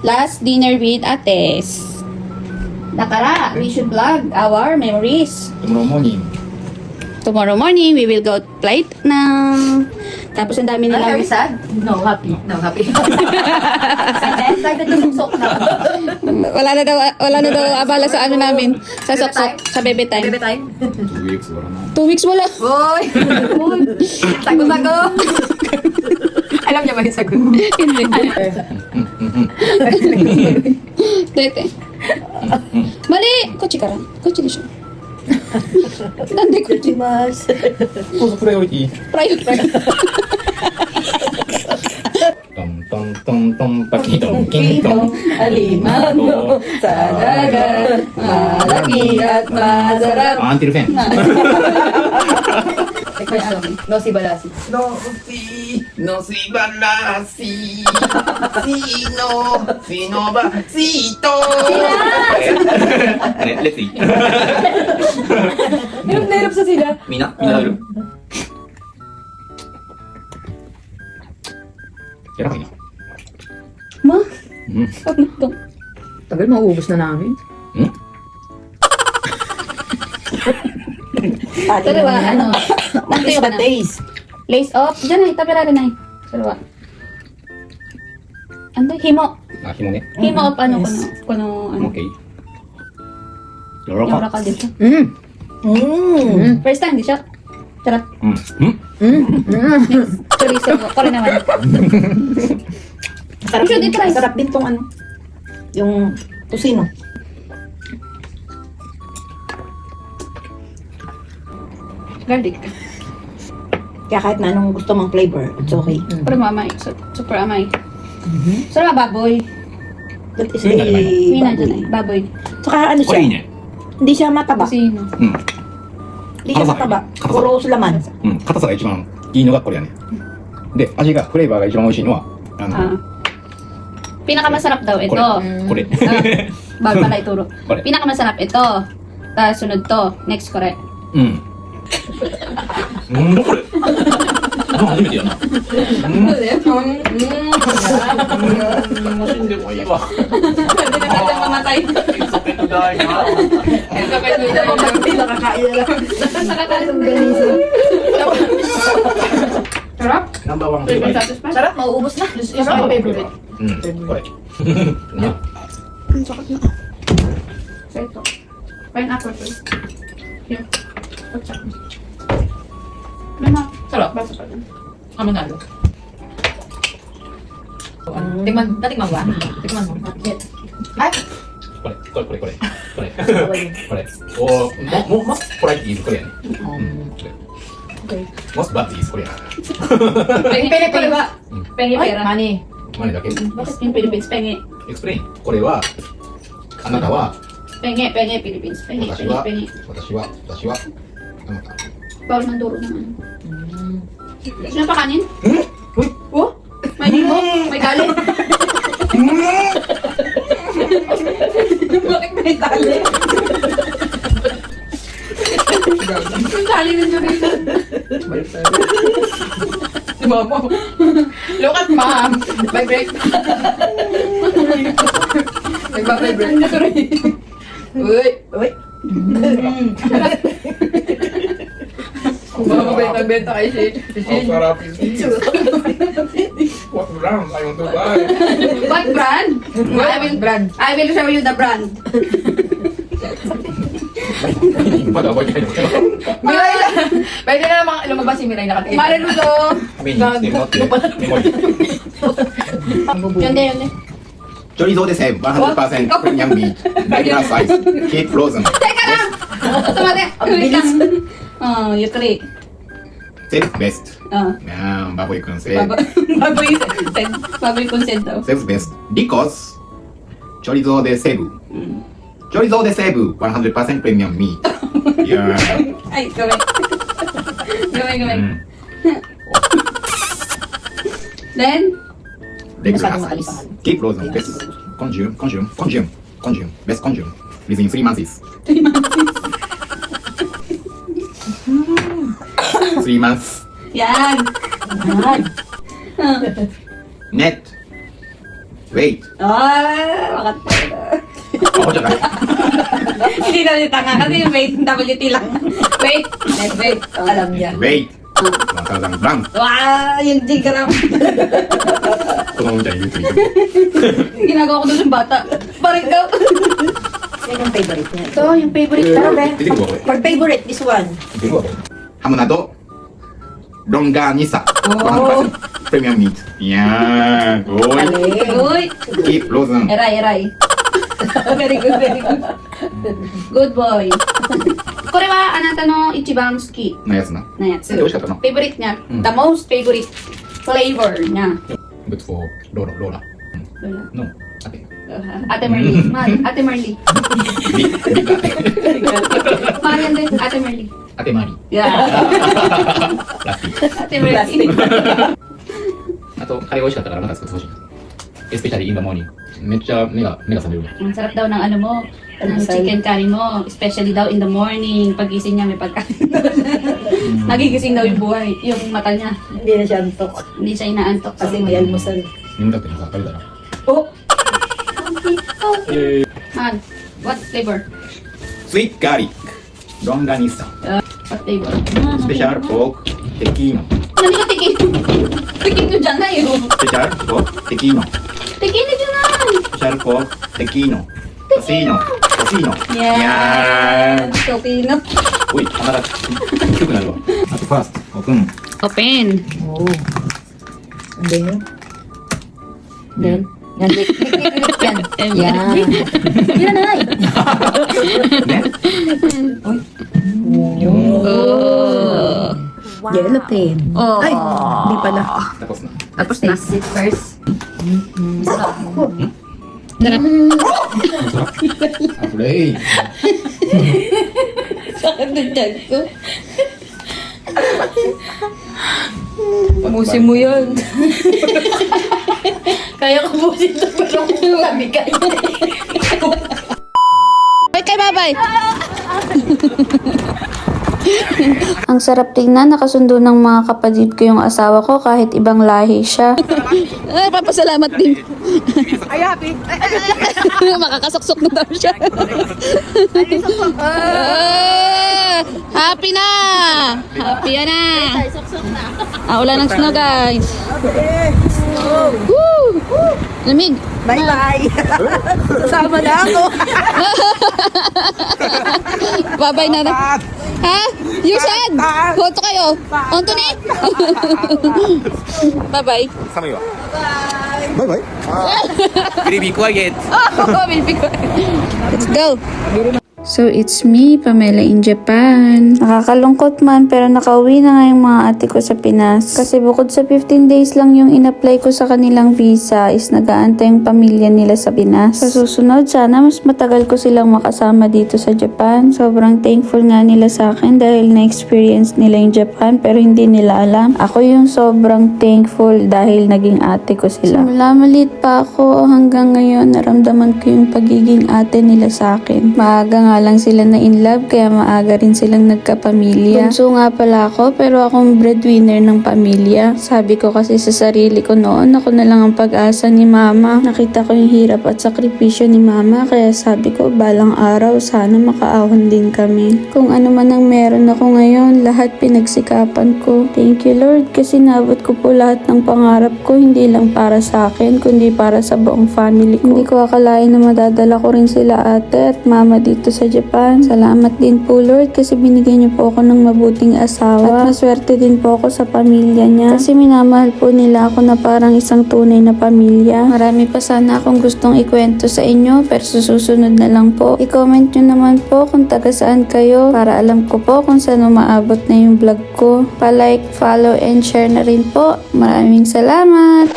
Last dinner with Ates. Nakara, we should vlog our memories. Tomorrow morning. Tomorrow morning, we will go flight na. Tapos ang dami Are nilang... you sad? No, happy. No, happy. Nagdadumuksok na. wala na daw abala sa ano namin. Sa Bebe soksok, time? sa bebe time. Bebe time? 2 weeks wala na. 2 weeks wala. Boy! Sago-sago! Alam niya ba yung sagot? Hindi. Tete. Mali! Kotse ka rin. Kotse di siya. Nandi kotse. 高速プライオリティ Priority. トントントントンパキトンキントン Alimango sa dagat, malaki at masarap. アンティルフェン Ikaw yung alam. No, si Balasi. のしばらししのばしとあれレッツイ Hirap na hirap sa sila. みんな食べるやらかいな Ma? うん Wag na to. Tagal, mauubos na namin. うん Dalawa, ano? Nandiyo ka na. Lace off. Diyan na, itapira rin na. Dalawa. Ando, himo. あ紐ね Himo of ano, kuno, ano. OK や Yung らか rakal dito. First time, di siya. Sarap. うんうん Chorizo ko. Kore naman. Sarap Should din, i-try. sarap din tong ano, yung tusino. Garlic. Kaya kahit na anong gusto mong flavor, it's okay. Pero mamay. Super amay. Sarap baboy. That is May nalagay. May a nandiyan ay. Baboy. Tsaka ano これいい siya, ね hindi siya mataba. Kusino. うん Hindi siya mataba. Katasa. Puro laman. うん硬さが一番いいのがこれやねで味がフレーバーが一番美味しいのはあの Ah. Pinakamasarap daw ito. これ Bago pala ituro. これ Pinakamasarap ito. Tapos sunod to. Next, kore. うんなんだこれ初めてやな死んでもいいわ Pwede na natin mamatay. させてないな Sarap? ナンバーワンフレーバー Sarap, mauubos na. This is my favorite. うんこれな So ito. Pineapple first. Here. Kotsa. Lama. Sarap. Basta pa din. Aminado. Tikman, natikman ba? Tikman mo. Ay! これこれこれこれこれこれおももこれいいこれやねうんこれモスバッティーこれや Pengi pala ba? Pengi Ay, pera. money. マネだけ Bakit yung Philippines? Pengi. エクスプレインこれはあなたは Pengi, pengi, Philippines. Pengi, 私 pengi, は pengi. 私はあなた Bawal ng duro naman. Gusto niyo pa kanin? Uy! Oh? May limo? May galit? Bakit may galit? Yung galit ng chorizo. Si Mama. Look at Mom. Vibrate. Nagbabibrate na tuloy. Uy! Uy, Kung baka mabenta kay Shin. sarap hindi what brand I want to buy What brand? I will show you the brand. まだ覚えてないんですけど Miray na! Pwede na namang lumabas si Miray nakatikim. Mariluto. メニューしてもらってメモリ Yun din, yun din. チョリゾーでセーブ100% プレミアムミートレギュラーサイズキープフローズン Teka lang! Tumate. Wait lang. Oh, you three. セーブベスト Oh. バボイ君セーブ Baboy consent daw. セーブベストリコスチョリゾーでセーブチョリゾーでセーブ100% プレミアムミートいやー Ay, gawin. Gawin. Then, レギュラーサイズキープフローズンベストコンジュームベストコンジューム within 3 months 3 months yan. yan. net Wait. Ah, Ako dyan ay. hindi na ulit tanga kasi yung wait, WT lang. Wait, let's wait. Oh, alam niya. Wait. わからん。ブラン。 Wow, yung jigaram. 子供みたいに言うといい。 Ginagawa ko doon yung bata. Parang ikaw. Yan yung favorite niya. Ito, yung favorite ko. 出てくるわ、これ。 Pag favorite, this one. 出てくるわ、これ。ハムなど、ロンガーニサ。Oh. プレミアムミート。いやー、おい。 Uy, キープ、ローズン。 eray, eray. Very good, very good. Good boy. これはあなたの一番好きのやつな。なやつ。美味しかったな。 Favorite niya. Mm. The most favorite flavor niya. Good for ローラ、ローラ。 Lola. の、あて。 Ate Marley. Ate Marley. ビッグアテ。 Marian din. Ate Marley. あてまり。 Yeah. ラッキー。 Ate Marley. あと、カレー美味しかったからまた作ってほしい。エスペシャリーインダモーニング。めっちゃ目が覚めるね。 Ang sarap daw ng ano mo, ng chicken curry mo. Especially daw in the morning. Pagising niya may pagkain. Nagigising daw yung buhay. Yung mata niya. Hindi na siya antok. Hindi siya inaantok. Kasi may almusal. 眠たくてもさ、食べたら。 Oh! Man, what flavor? スイートガーリック。ロンガニッサ。 What flavor? スペシャルポークテキーノ。 Hindi ka tikin. Tikin ko dyan na yun. スペシャルポークテキーノ。 Tikin na dyan na. スペシャルポークテキーノ。カシーノ。カシーノ。 Yan. Filipino. おい、鼻が低くなるわ。あとファースト、オープン。 Open. Oh. And then? Then? Yan, lik yan. Yan. Yan ay. ね。 Oh. Yellow pen. Oh. Ay, hindi pala. Tapos na. Tapos na. Taste it first. Sarap. Masarap. Ah, play. Sakit na dyan ko. Musin mo yan. Kaya ko musin ito pero sabi ka. Okay, bye-bye. Ang sarap tingnan, nakasundo ng mga kapatid ko yung asawa ko kahit ibang lahi siya. Ay, papasalamat din. Ay, happy. Makakasaksok na daw siya. Happy na! Happy na! Wala ng snow, guys. Woo! Lamig. Bye-bye. Sasama na ako. Bye-bye na. Ha? You said? Honto kayo. Honto ni? Bye-bye. 寒いわ。バイバイ。Will be quiet. Let's go. So it's me, Pamela in Japan. Nakakalungkot man pero nakauwi na nga yung mga ate ko sa Pinas. Kasi bukod sa 15 days lang yung in-apply ko sa kanilang visa is nag-aantay yung pamilya nila sa Pinas. Sa susunod, sana mas matagal ko silang makasama dito sa Japan. Sobrang thankful nga nila sa akin dahil na-experience nila yung Japan pero hindi nila alam. Ako yung sobrang thankful dahil naging ate ko sila. Simula maliit pa ako hanggang ngayon naramdaman ko yung pagiging ate nila sa akin. Maaga nga lang sila na in love kaya maaga rin silang nagkapamilya. Bunso nga pala ako pero akong breadwinner ng pamilya. Sabi ko kasi sa sarili ko noon ako na lang ang pag-asa ni mama. Nakita ko yung hirap at sakripisyo ni mama kaya sabi ko balang araw sana makaahon din kami. Kung ano man ang meron ako ngayon lahat pinagsikapan ko. Thank you Lord kasi nabot ko po lahat ng pangarap ko hindi lang para sa akin kundi para sa buong family ko. Hindi ko akalain na madadala ko rin sila ate at mama dito sa Japan. Salamat din po Lord kasi binigyan niyo po ako ng mabuting asawa at maswerte din po ako sa pamilya niya kasi minamahal po nila ako na parang isang tunay na pamilya. Marami pa sana akong gustong ikwento sa inyo pero susunod na lang po. I-comment nyo naman po kung taga saan kayo para alam ko po kung saan umaabot na yung vlog ko. Pa-like, follow, and share na rin po. Maraming salamat!